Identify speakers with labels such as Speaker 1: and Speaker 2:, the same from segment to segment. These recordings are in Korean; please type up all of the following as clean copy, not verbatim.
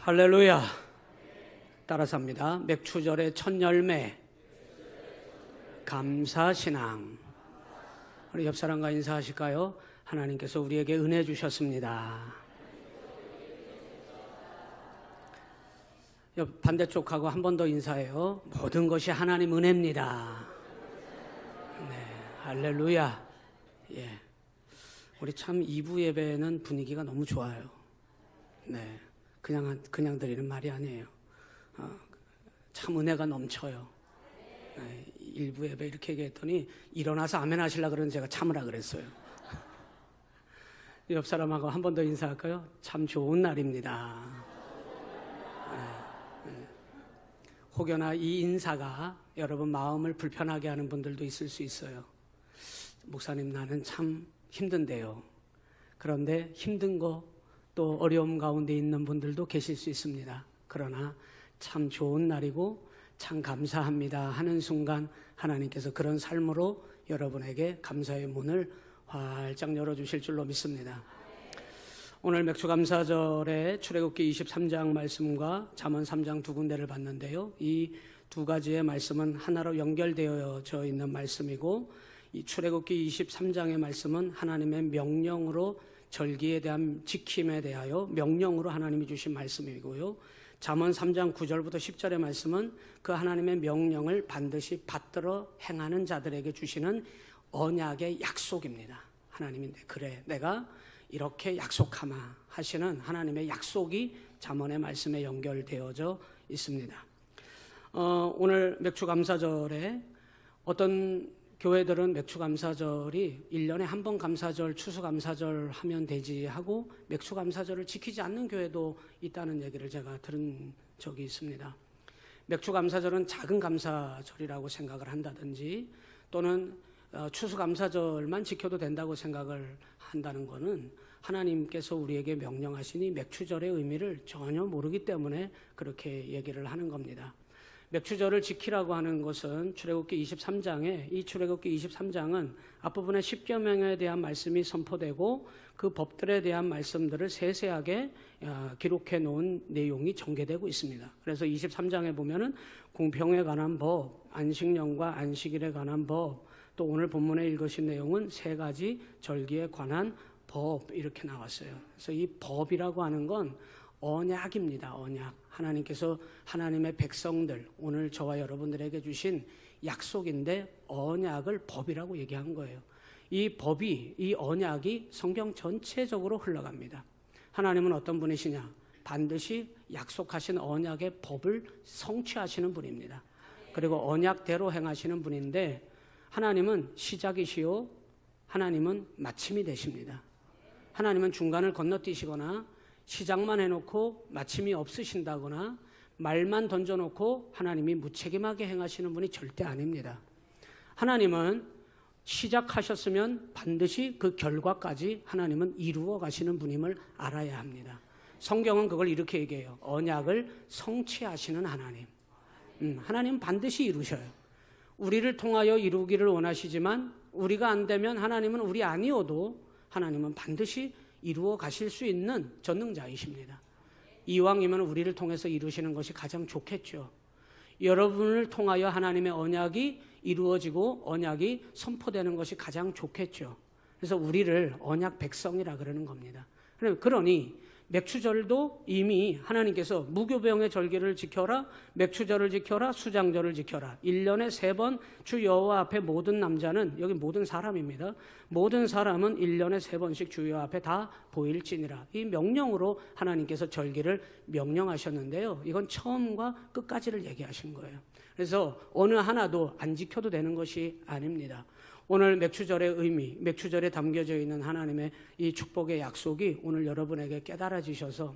Speaker 1: 할렐루야. 따라서 합니다. 맥추절의 첫 열매, 감사신앙. 우리 옆 사람과 인사하실까요? 하나님께서 우리에게 은혜 주셨습니다. 옆 반대쪽하고 한 번 더 인사해요. 모든 것이 하나님 은혜입니다. 네, 할렐루야. 예, 우리 참 2부 예배는 분위기가 너무 좋아요. 네, 그냥 드리는 말이 아니에요. 참 은혜가 넘쳐요. 네, 1부 예배 이렇게 얘기했더니 일어나서 아멘 하시려고 그러는데 제가 참으라 그랬어요. 옆 사람하고 한 번 더 인사할까요? 참 좋은 날입니다. 혹여나 이 인사가 여러분 마음을 불편하게 하는 분들도 있을 수 있어요. 목사님, 나는 참 힘든데요. 그런데 힘든 거 또 어려움 가운데 있는 분들도 계실 수 있습니다. 그러나 참 좋은 날이고 참 감사합니다 하는 순간 하나님께서 그런 삶으로 여러분에게 감사의 문을 활짝 열어주실 줄로 믿습니다. 오늘 맥추감사절에 출애굽기 23장 말씀과 잠언 3장 두 군데를 봤는데요. 이 두 가지의 말씀은 하나로 연결되어져 있는 말씀이고, 이 출애굽기 23장의 말씀은 하나님의 명령으로 절기에 대한 지킴에 대하여 명령으로 하나님이 주신 말씀이고요. 잠언 3장 9절부터 10절의 말씀은 그 하나님의 명령을 반드시 받들어 행하는 자들에게 주시는 언약의 약속입니다. 하나님인데 그래 내가 이렇게 약속하마 하시는 하나님의 약속이 잠언의 말씀에 연결되어져 있습니다. 오늘 맥추감사절에 어떤 교회들은 맥추감사절이 1년에 한 번 감사절, 추수감사절 하면 되지 하고 맥추감사절을 지키지 않는 교회도 있다는 얘기를 제가 들은 적이 있습니다. 맥추감사절은 작은 감사절이라고 생각을 한다든지 또는 추수감사절만 지켜도 된다고 생각을 한다는 것은 하나님께서 우리에게 명령하시니 맥추절의 의미를 전혀 모르기 때문에 그렇게 얘기를 하는 겁니다. 맥추절을 지키라고 하는 것은 출애굽기 23장에 이 출애굽기 23장은 앞부분에 10여 명에 대한 말씀이 선포되고 그 법들에 대한 말씀들을 세세하게 기록해 놓은 내용이 전개되고 있습니다. 그래서 23장에 보면은 공평에 관한 법, 안식년과 안식일에 관한 법, 또 오늘 본문에 읽으신 내용은 3가지 절기에 관한 법 이렇게 나왔어요. 그래서 이 법이라고 하는 건 언약입니다. 언약. 하나님께서 하나님의 백성들, 오늘 저와 여러분들에게 주신 약속인데 언약을 법이라고 얘기한 거예요. 이 법이, 이 언약이 성경 전체적으로 흘러갑니다. 하나님은 어떤 분이시냐? 반드시 약속하신 언약의 법을 성취하시는 분입니다. 그리고 언약대로 행하시는 분인데 하나님은 시작이시요 하나님은 마침이 되십니다. 하나님은 중간을 건너뛰시거나 시작만 해놓고 마침이 없으신다거나 말만 던져놓고 하나님이 무책임하게 행하시는 분이 절대 아닙니다. 하나님은 시작하셨으면 반드시 그 결과까지 하나님은 이루어 가시는 분임을 알아야 합니다. 성경은 그걸 이렇게 얘기해요. 언약을 성취하시는 하나님. 하나님은 반드시 이루셔요. 우리를 통하여 이루기를 원하시지만 우리가 안 되면 하나님은 우리 아니어도 하나님은 반드시 이루어 가실 수 있는 전능자이십니다. 이왕이면 우리를 통해서 이루시는 것이 가장 좋겠죠. 여러분을 통하여 하나님의 언약이 이루어지고 언약이 선포되는 것이 가장 좋겠죠. 그래서 우리를 언약 백성이라 그러는 겁니다. 그러니 맥추절도 이미 하나님께서 무교병의 절기를 지켜라, 맥추절을 지켜라, 수장절을 지켜라. 1년에 3번 주 여호와 앞에 모든 남자는, 여기 모든 사람입니다. 모든 사람은 1년에 3번씩 주 여호와 앞에 다 보일지니라. 이 명령으로 하나님께서 절기를 명령하셨는데요. 이건 처음과 끝까지를 얘기하신 거예요. 그래서 어느 하나도 안 지켜도 되는 것이 아닙니다. 오늘 맥추절의 의미, 맥추절에 담겨져 있는 하나님의 이 축복의 약속이 오늘 여러분에게 깨달아지셔서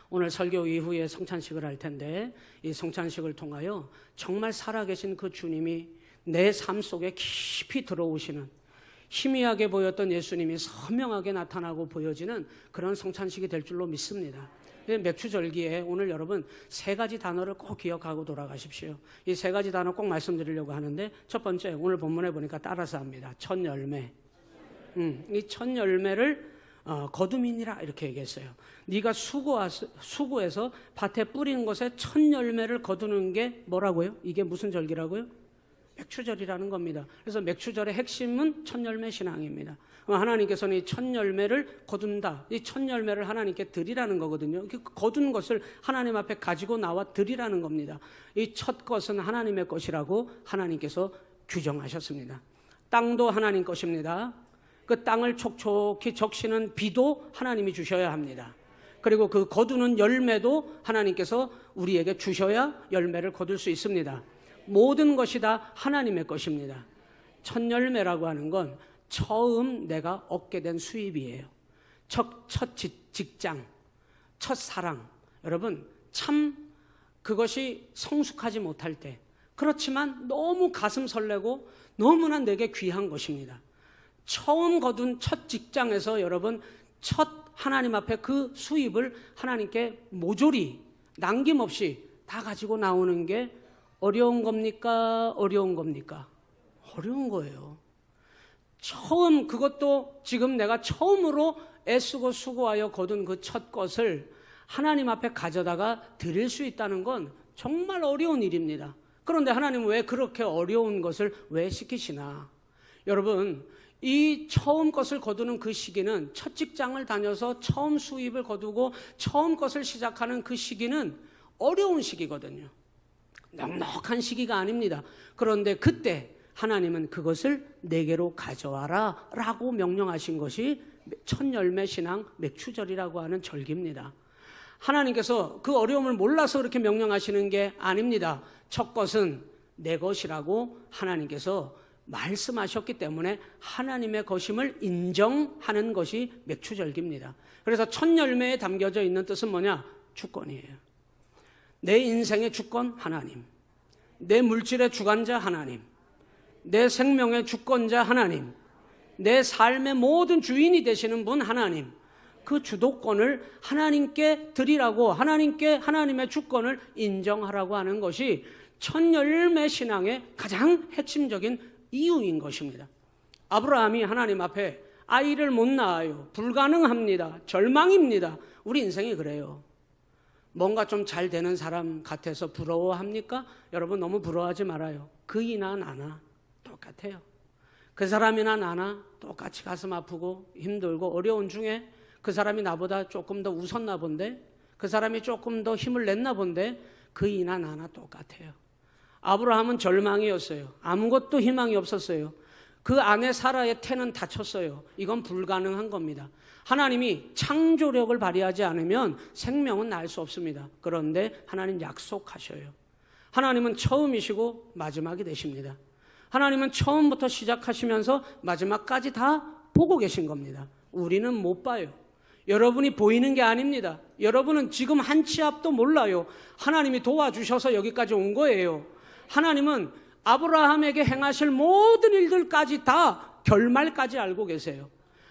Speaker 1: 오늘 설교 이후에 성찬식을 할 텐데 이 성찬식을 통하여 정말 살아계신 그 주님이 내 삶 속에 깊이 들어오시는, 희미하게 보였던 예수님이 선명하게 나타나고 보여지는 그런 성찬식이 될 줄로 믿습니다. 맥추절기에 오늘 여러분 3가지 단어를 꼭 기억하고 돌아가십시오. 이 3가지 단어 꼭 말씀드리려고 하는데 첫 번째, 오늘 본문에 보니까 따라서 합니다. 첫 열매. 이 첫 열매를 거두민이라 이렇게 얘기했어요. 네가 수고해서 밭에 뿌린 것에 첫 열매를 거두는 게 뭐라고요? 이게 무슨 절기라고요? 맥추절이라는 겁니다. 그래서 맥추절의 핵심은 첫 열매 신앙입니다. 하나님께서는 이 첫 열매를 거둔다. 이 첫 열매를 하나님께 드리라는 거거든요. 거둔 것을 하나님 앞에 가지고 나와 드리라는 겁니다. 이 첫 것은 하나님의 것이라고 하나님께서 규정하셨습니다. 땅도 하나님 것입니다. 그 땅을 촉촉히 적시는 비도 하나님이 주셔야 합니다. 그리고 그 거두는 열매도 하나님께서 우리에게 주셔야 열매를 거둘 수 있습니다. 모든 것이 다 하나님의 것입니다. 첫 열매라고 하는 건 처음 내가 얻게 된 수입이에요. 첫 직장, 첫 사랑. 여러분, 참 그것이 성숙하지 못할 때, 그렇지만 너무 가슴 설레고 너무나 내게 귀한 것입니다. 처음 거둔 첫 직장에서 여러분, 첫 하나님 앞에 그 수입을 하나님께 모조리 남김없이 다 가지고 나오는 게 어려운 겁니까? 어려운 겁니까? 어려운 거예요. 처음, 그것도 지금 내가 처음으로 애쓰고 수고하여 거둔 그 첫 것을 하나님 앞에 가져다가 드릴 수 있다는 건 정말 어려운 일입니다. 그런데 하나님은 왜 그렇게 어려운 것을 왜 시키시나? 여러분, 이 처음 것을 거두는 그 시기는, 첫 직장을 다녀서 처음 수입을 거두고 처음 것을 시작하는 그 시기는 어려운 시기거든요. 넉넉한 시기가 아닙니다. 그런데 그때 하나님은 그것을 내게로 가져와라 라고 명령하신 것이 첫 열매 신앙 맥추절이라고 하는 절기입니다. 하나님께서 그 어려움을 몰라서 그렇게 명령하시는 게 아닙니다. 첫 것은 내 것이라고 하나님께서 말씀하셨기 때문에 하나님의 것임을 인정하는 것이 맥추절기입니다. 그래서 첫 열매에 담겨져 있는 뜻은 뭐냐? 주권이에요. 내 인생의 주권 하나님, 내 물질의 주관자 하나님, 내 생명의 주권자 하나님, 내 삶의 모든 주인이 되시는 분 하나님, 그 주도권을 하나님께 드리라고, 하나님께 하나님의 주권을 인정하라고 하는 것이 첫 열매 신앙의 가장 핵심적인 이유인 것입니다. 아브라함이 하나님 앞에 아이를 못 낳아요. 불가능합니다. 절망입니다. 우리 인생이 그래요. 뭔가 좀 잘 되는 사람 같아서 부러워합니까? 여러분, 너무 부러워하지 말아요. 그이나 나나 똑같아요. 그 사람이나 나나 똑같이 가슴 아프고 힘들고 어려운 중에 그 사람이 나보다 조금 더 웃었나 본데, 그 사람이 조금 더 힘을 냈나 본데, 그이나 나나 똑같아요. 아브라함은 절망이었어요. 아무것도 희망이 없었어요. 그 아내 사라의 태는 닫혔어요. 이건 불가능한 겁니다. 하나님이 창조력을 발휘하지 않으면 생명은 날 수 없습니다. 그런데 하나님 약속하셔요. 하나님은 처음이시고 마지막이 되십니다. 하나님은 처음부터 시작하시면서 마지막까지 다 보고 계신 겁니다. 우리는 못 봐요. 여러분이 보이는 게 아닙니다. 여러분은 지금 한 치 앞도 몰라요. 하나님이 도와주셔서 여기까지 온 거예요. 하나님은 아브라함에게 행하실 모든 일들까지 다 결말까지 알고 계세요.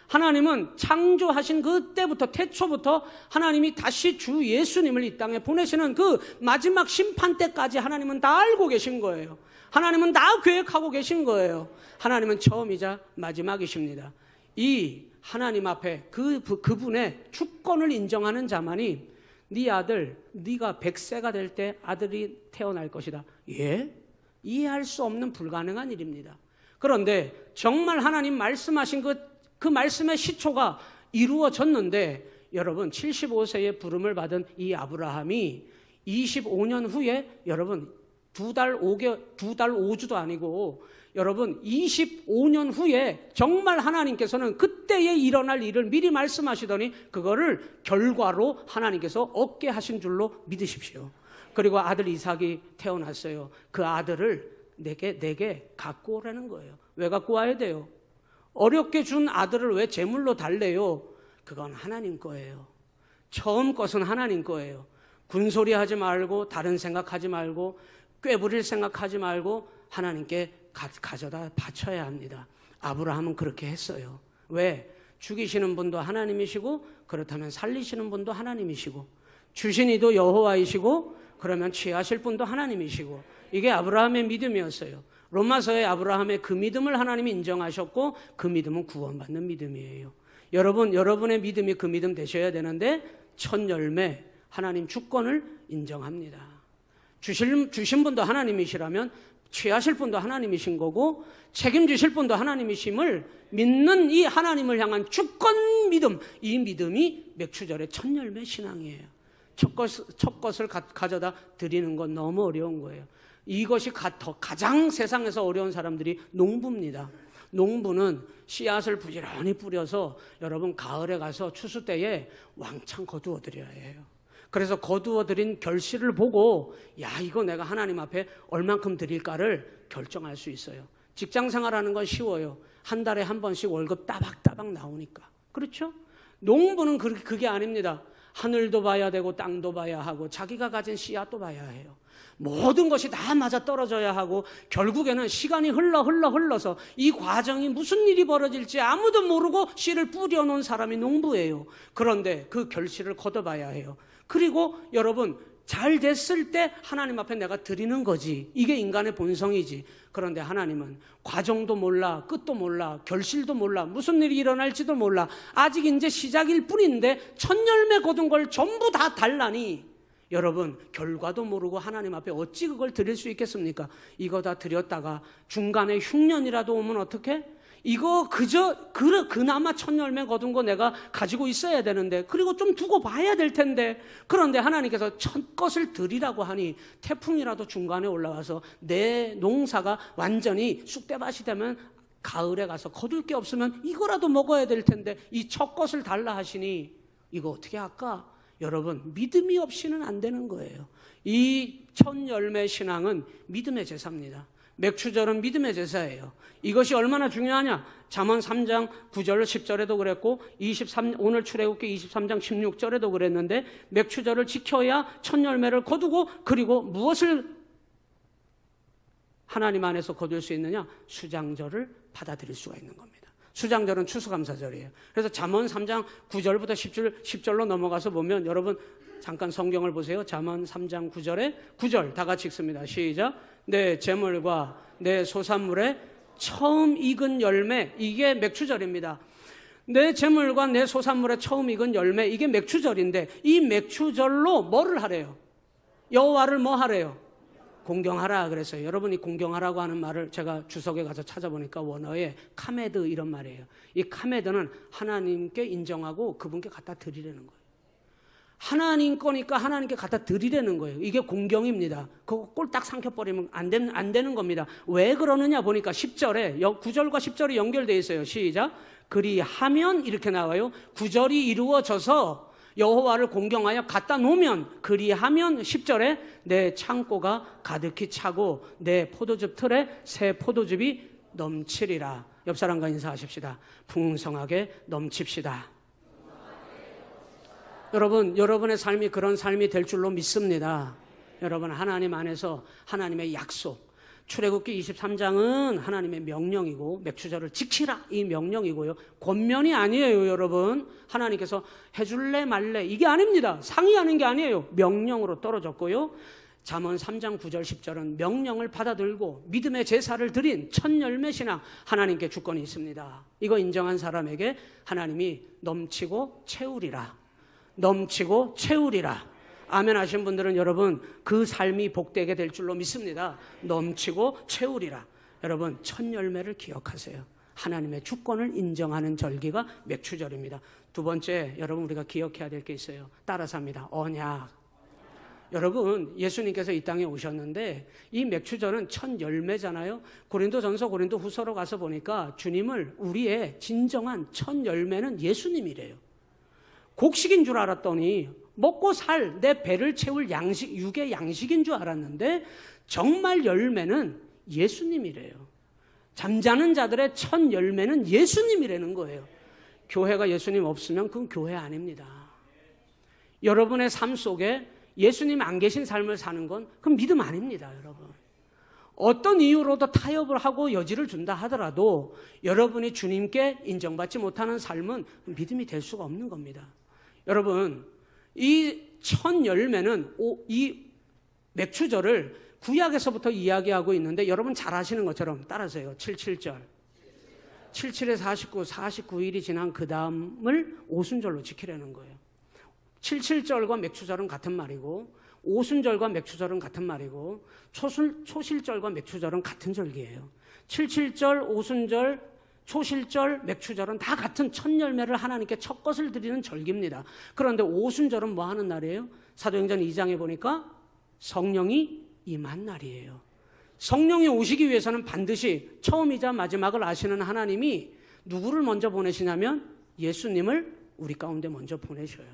Speaker 1: 하나님은 창조하신 그때부터, 태초부터 하나님이 다시 주 예수님을 이 땅에 보내시는 그 마지막 심판 때까지 하나님은 다 알고 계신 거예요. 하나님은 다 계획하고 계신 거예요. 하나님은 처음이자 마지막이십니다. 이 하나님 앞에 그분의 주권을 인정하는 자만이 네 아들, 네가 100세가 될 때 아들이 태어날 것이다. 예? 이해할 수 없는 불가능한 일입니다. 그런데 정말 하나님 말씀하신 그 말씀의 시초가 이루어졌는데, 여러분 75세의 부름을 받은 이 아브라함이 25년 후에, 여러분 두 달 5주도 아니고 여러분 25년 후에 정말 하나님께서는 그때에 일어날 일을 미리 말씀하시더니 그거를 결과로 하나님께서 얻게 하신 줄로 믿으십시오. 그리고 아들 이삭이 태어났어요. 그 아들을 내게 갖고 오라는 거예요. 왜 갖고 와야 돼요? 어렵게 준 아들을 왜 제물로 달래요? 그건 하나님 거예요. 처음 것은 하나님 거예요. 군소리 하지 말고, 다른 생각하지 말고, 꾀부릴 생각하지 말고 하나님께 가져다 바쳐야 합니다. 아브라함은 그렇게 했어요. 왜? 죽이시는 분도 하나님이시고, 그렇다면 살리시는 분도 하나님이시고, 주신 이도 여호와이시고, 그러면 취하실 분도 하나님이시고, 이게 아브라함의 믿음이었어요. 로마서에 아브라함의 그 믿음을 하나님이 인정하셨고, 그 믿음은 구원받는 믿음이에요. 여러분의 믿음이 그 믿음 되셔야 되는데 첫 열매 하나님 주권을 인정합니다. 주신 분도 하나님이시라면 취하실 분도 하나님이신 거고 책임지실 분도 하나님이심을 믿는 이 하나님을 향한 주권 믿음, 이 믿음이 맥추절의 첫 열매 신앙이에요. 첫 것을 가져다 드리는 건 너무 어려운 거예요. 이것이 가장 세상에서 어려운 사람들이 농부입니다. 농부는 씨앗을 부지런히 뿌려서 여러분 가을에 가서 추수 때에 왕창 거두어 드려야 해요. 그래서 거두어 드린 결실을 보고 야, 이거 내가 하나님 앞에 얼만큼 드릴까를 결정할 수 있어요. 직장 생활하는 건 쉬워요. 한 달에 한 번씩 월급 따박따박 나오니까. 그렇죠? 농부는 그게 아닙니다. 하늘도 봐야 되고 땅도 봐야 하고 자기가 가진 씨앗도 봐야 해요. 모든 것이 다 맞아 떨어져야 하고 결국에는 시간이 흘러서 이 과정이 무슨 일이 벌어질지 아무도 모르고 씨를 뿌려놓은 사람이 농부예요. 그런데 그 결실을 거둬봐야 해요. 그리고 여러분 잘 됐을 때 하나님 앞에 내가 드리는 거지. 이게 인간의 본성이지. 그런데 하나님은 과정도 몰라, 끝도 몰라, 결실도 몰라, 무슨 일이 일어날지도 몰라. 아직 이제 시작일 뿐인데 첫 열매 거둔 걸 전부 다 달라니 여러분 결과도 모르고 하나님 앞에 어찌 그걸 드릴 수 있겠습니까? 이거 다 드렸다가 중간에 흉년이라도 오면 어떡해? 이거 그나마 첫 열매 거둔 거 내가 가지고 있어야 되는데 그리고 좀 두고 봐야 될 텐데 그런데 하나님께서 첫 것을 드리라고 하니 태풍이라도 중간에 올라와서 내 농사가 완전히 쑥대밭이 되면 가을에 가서 거둘 게 없으면 이거라도 먹어야 될 텐데 이 첫 것을 달라 하시니 이거 어떻게 할까? 여러분 믿음이 없이는 안 되는 거예요. 이 첫 열매 신앙은 믿음의 제사입니다. 맥추절은 믿음의 제사예요. 이것이 얼마나 중요하냐? 잠언 3장 9절 10절에도 그랬고 오늘 출애굽기 23장 16절에도 그랬는데 맥추절을 지켜야 첫 열매를 거두고 그리고 무엇을 하나님 안에서 거둘 수 있느냐? 수장절을 받아들일 수가 있는 겁니다. 수장절은 추수감사절이에요. 그래서 잠언 3장 9절부터 10절로 넘어가서 보면 여러분 잠깐 성경을 보세요. 잠언 3장 9절에 9절 다 같이 읽습니다. 시작. 내 재물과 내 소산물의 처음 익은 열매, 이게 맥추절입니다. 내 재물과 내 소산물의 처음 익은 열매, 이게 맥추절인데 이 맥추절로 뭐를 하래요? 여호와를 뭐 하래요? 공경하라 그랬어요. 여러분이 공경하라고 하는 말을 제가 주석에 가서 찾아보니까 원어에 카메드 이런 말이에요. 이 카메드는 하나님께 인정하고 그분께 갖다 드리라는 거예요. 하나님 거니까 하나님께 갖다 드리라는 거예요. 이게 공경입니다. 그거 꼴딱 삼켜버리면 안 되는 겁니다. 왜 그러느냐 보니까 10절에 9절과 10절이 연결되어 있어요. 시작. 그리하면 이렇게 나와요. 9절이 이루어져서 여호와를 공경하여 갖다 놓으면 그리하면 10절에 내 창고가 가득히 차고 내 포도즙 틀에 새 포도즙이 넘치리라. 옆 사람과 인사하십시다. 풍성하게 넘칩시다. 여러분의 삶이 그런 삶이 될 줄로 믿습니다. 여러분 하나님 안에서 하나님의 약속, 출애굽기 23장은 하나님의 명령이고 맥추절을 지키라 이 명령이고요. 권면이 아니에요. 여러분 하나님께서 해줄래 말래 이게 아닙니다. 상의하는 게 아니에요. 명령으로 떨어졌고요. 잠언 3장 9절 10절은 명령을 받아들고 믿음의 제사를 드린 첫 열매 신앙, 하나님께 주권이 있습니다. 이거 인정한 사람에게 하나님이 넘치고 채우리라. 넘치고 채우리라. 아멘 하신 분들은 여러분 그 삶이 복되게 될 줄로 믿습니다. 넘치고 채우리라. 여러분 첫 열매를 기억하세요. 하나님의 주권을 인정하는 절기가 맥추절입니다. 두 번째 여러분 우리가 기억해야 될 게 있어요. 따라서 합니다. 언약. 여러분 예수님께서 이 땅에 오셨는데 이 맥추절은 첫 열매잖아요. 고린도전서 고린도후서로 가서 보니까 주님을 우리의 진정한 첫 열매는 예수님이래요. 곡식인 줄 알았더니 먹고 살 내 배를 채울 양식, 육의 양식인 줄 알았는데 정말 열매는 예수님이래요. 잠자는 자들의 첫 열매는 예수님이라는 거예요. 교회가 예수님 없으면 그건 교회 아닙니다. 여러분의 삶 속에 예수님 안 계신 삶을 사는 건 그건 믿음 아닙니다. 여러분 어떤 이유로도 타협을 하고 여지를 준다 하더라도 여러분이 주님께 인정받지 못하는 삶은 믿음이 될 수가 없는 겁니다. 여러분 이 첫 열매는 이 맥추절을 구약에서부터 이야기하고 있는데 여러분 잘 아시는 것처럼 따라서요. 7절 77에 49일이 지난 그 다음을 오순절로 지키려는 거예요. 77절과 맥추절은 같은 말이고 오순절과 맥추절은 같은 말이고 초실절과 맥추절은 같은 절기예요. 77절, 오순절, 초실절, 맥추절은 다 같은 첫 열매를 하나님께 첫 것을 드리는 절기입니다. 그런데 오순절은 뭐 하는 날이에요? 사도행전 2장에 보니까 성령이 임한 날이에요. 성령이 오시기 위해서는 반드시 처음이자 마지막을 아시는 하나님이 누구를 먼저 보내시냐면 예수님을 우리 가운데 먼저 보내셔요.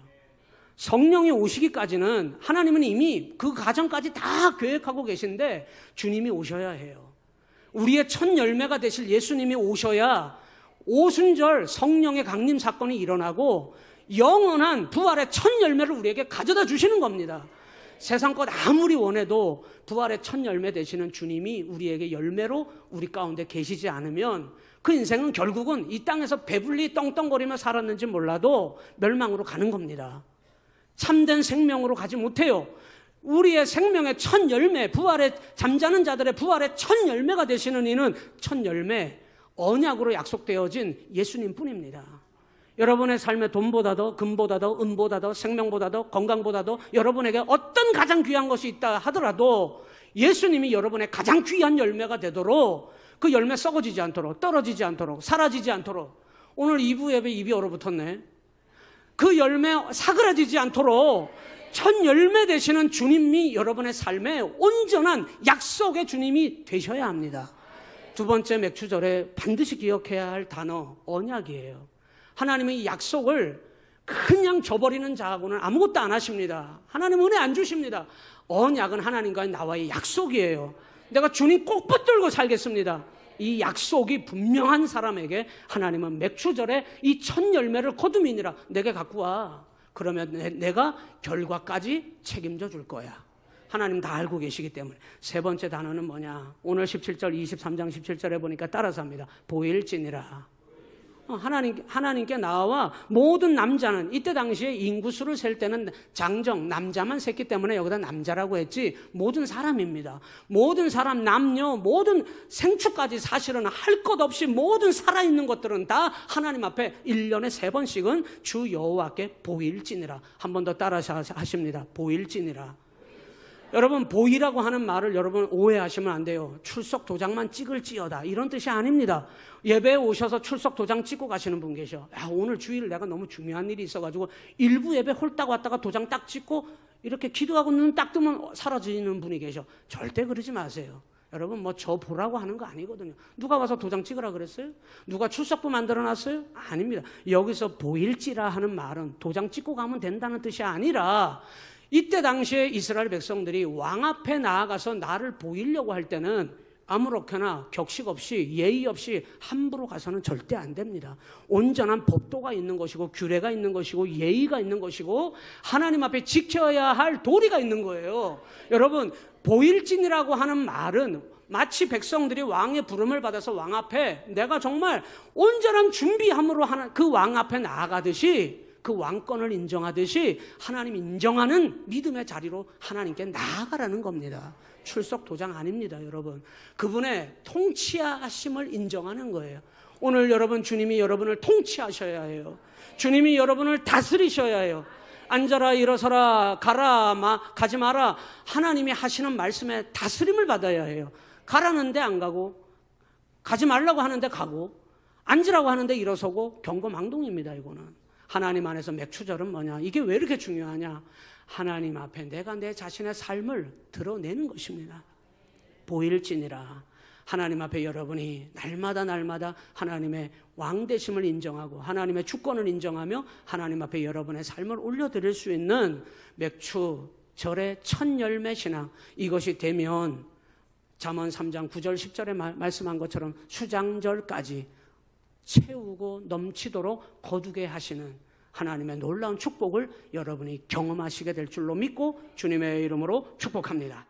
Speaker 1: 성령이 오시기까지는 하나님은 이미 그 과정까지 다 계획하고 계신데 주님이 오셔야 해요. 우리의 첫 열매가 되실 예수님이 오셔야 오순절 성령의 강림 사건이 일어나고 영원한 부활의 첫 열매를 우리에게 가져다 주시는 겁니다. 세상 것 아무리 원해도 부활의 첫 열매 되시는 주님이 우리에게 열매로 우리 가운데 계시지 않으면 그 인생은 결국은 이 땅에서 배불리 떵떵거리며 살았는지 몰라도 멸망으로 가는 겁니다. 참된 생명으로 가지 못해요. 우리의 생명의 첫 열매, 부활의 잠자는 자들의 부활의 첫 열매가 되시는 이는 첫 열매, 언약으로 약속되어진 예수님뿐입니다. 여러분의 삶에 돈보다도 금보다도 은보다도 생명보다도 건강보다도 여러분에게 어떤 가장 귀한 것이 있다 하더라도 예수님이 여러분의 가장 귀한 열매가 되도록 그 열매 썩어지지 않도록 떨어지지 않도록 사라지지 않도록 오늘 2부 예배 입이 얼어붙었네. 그 열매 사그라지지 않도록 첫 열매 되시는 주님이 여러분의 삶에 온전한 약속의 주님이 되셔야 합니다. 두 번째 맥추절에 반드시 기억해야 할 단어 언약이에요. 하나님은 이 약속을 그냥 저버리는 자하고는 아무것도 안 하십니다. 하나님은 은혜 안 주십니다. 언약은 하나님과의 나와의 약속이에요. 내가 주님 꼭 붙들고 살겠습니다. 이 약속이 분명한 사람에게 하나님은 맥추절에 이 첫 열매를 거두미니라 내게 갖고 와. 그러면 내가 결과까지 책임져 줄 거야. 하나님 다 알고 계시기 때문에. 세 번째 단어는 뭐냐? 오늘 17절 23장 17절에 보니까 따라서 합니다. 보일지니라. 하나님께 나와 모든 남자는 이때 당시에 인구수를 셀 때는 장정 남자만 셌기 때문에 여기다 남자라고 했지 모든 사람입니다. 모든 사람 남녀 모든 생축까지 사실은 할 것 없이 모든 살아있는 것들은 다 하나님 앞에 1년에 3번씩은 주 여호와께 보일지니라. 한 번 더 따라서 하십니다. 보일지니라. 여러분 보이라고 하는 말을 여러분 오해하시면 안 돼요. 출석 도장만 찍을지어다 이런 뜻이 아닙니다. 예배에 오셔서 출석 도장 찍고 가시는 분 계셔. 야, 오늘 주일 내가 너무 중요한 일이 있어가지고 일부 예배 홀딱 왔다가 도장 딱 찍고 이렇게 기도하고 눈 딱 뜨면 사라지는 분이 계셔. 절대 그러지 마세요. 여러분 뭐 저 보라고 하는 거 아니거든요. 누가 와서 도장 찍으라 그랬어요? 누가 출석부 만들어놨어요? 아닙니다. 여기서 보일지라 하는 말은 도장 찍고 가면 된다는 뜻이 아니라 이때 당시에 이스라엘 백성들이 왕 앞에 나아가서 나를 보이려고 할 때는 아무렇게나 격식 없이 예의 없이 함부로 가서는 절대 안 됩니다. 온전한 법도가 있는 것이고 규례가 있는 것이고 예의가 있는 것이고 하나님 앞에 지켜야 할 도리가 있는 거예요. 여러분 보일진이라고 하는 말은 마치 백성들이 왕의 부름을 받아서 왕 앞에 내가 정말 온전한 준비함으로 그 왕 앞에 나아가듯이 그 왕권을 인정하듯이 하나님 인정하는 믿음의 자리로 하나님께 나아가라는 겁니다. 출석 도장 아닙니다, 여러분. 그분의 통치하심을 인정하는 거예요. 오늘 여러분 주님이 여러분을 통치하셔야 해요. 주님이 여러분을 다스리셔야 해요. 앉아라 일어서라 가라 가지 마라 하나님이 하시는 말씀에 다스림을 받아야 해요. 가라는데 안 가고 가지 말라고 하는데 가고 앉으라고 하는데 일어서고 경거망동입니다. 이거는. 하나님 안에서 맥추절은 뭐냐? 이게 왜 이렇게 중요하냐? 하나님 앞에 내가 내 자신의 삶을 드러내는 것입니다. 보일지니라. 하나님 앞에 여러분이 날마다 하나님의 왕되심을 인정하고 하나님의 주권을 인정하며 하나님 앞에 여러분의 삶을 올려드릴 수 있는 맥추절의 첫 열매 신앙, 이것이 되면 잠언 3장 9절 10절에 말씀한 것처럼 수장절까지 채우고 넘치도록 거두게 하시는 하나님의 놀라운 축복을 여러분이 경험하시게 될 줄로 믿고 주님의 이름으로 축복합니다.